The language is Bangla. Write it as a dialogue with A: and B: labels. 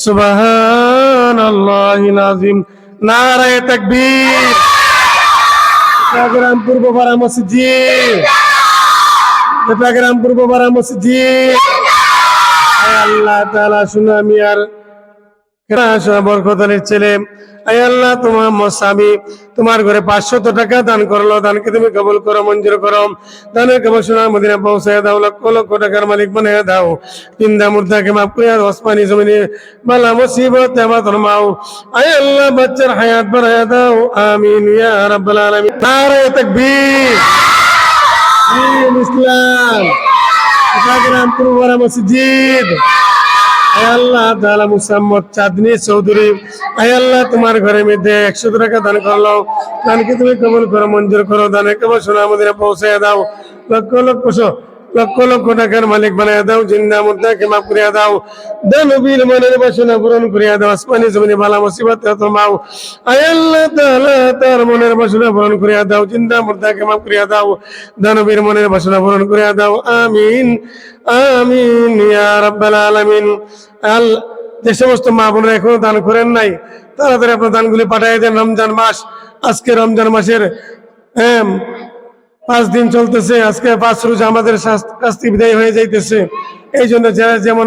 A: সুবহানাল্লাহিল আযীম। নারায়ে তাকবীর। চট্টগ্রাম পূর্বপাড়া মসজিদ, চট্টগ্রাম পূর্বপাড়া মসজিদ। আল্লাহ তাআলা সুনা মিয়ার বরকত আলীর ছেলে, আয় আল্লাহ তোমার স্বামী তোমার ঘরে 500 টাকা দান করলো, দানকে তুমি কবুল করো, মঞ্জুর করো। দানের কবর সোনার মদিনা পৌঁছায় দাও, লক্ষ লক্ষ টাকার মালিক বানিয়ে দাও। চিন্তা মুর্দাকে মাফ করে দাও, আসমানি জমিনে বালা মুসিবত আবাদ ফরমাও। আয় আল্লাহ বাচ্চার হায়াত বাড়ায়া দাও, আমিন ইয়া রাব্বাল আলামিন। নারায়ে তাকবীর। দ্বীন ইসলাম, চট্টগ্রাম পূর্বপাড়া মসজিদ। আয় আল্লাহ তাআলা মুসাম্মদ চাঁদনী চৌধুরী, আয় আল্লাহ তোমার ঘরের মধ্যে 100 টাকা দান করলো, দানকে তুমি কবুল করো, মঞ্জুর করো। দানের কবর সোনা মদিনা পৌঁছায় দাও, লক্ষ লক্ষ টাকার মালিক বানায় দাও। জিন্দা মুর্দাকে মাফ করিয়া দাও, দানবীর মনের বাসনা পূরণ করিয়া দাও। আসমানি জমিনে বালা মুসিবত তোমাও, আয় আল্লাহ তাআলা তার মনের বাসনা পূরণ করিয়া দাও। জিন্দা মুর্দাকে মাফ করিয়া দাও, দানবীর মনের বাসনা পূরণ করিয়া দাও। আমিন আমিন ইয়া রাব্বাল আলামিন। যে সমস্ত মা বোনেরা এখনো দান করেন নাই, তাড়াতাড়ি আপনার দানগুলি পাঠিয়ে দেন। রমজান মাস, আজকে রমজান মাসের 5 দিন চলতেছে। আজকে 5 রোজা আমাদের কাছ থেকে বিদায় হয়ে যাইতেছে। এই জন্য যারা যেমন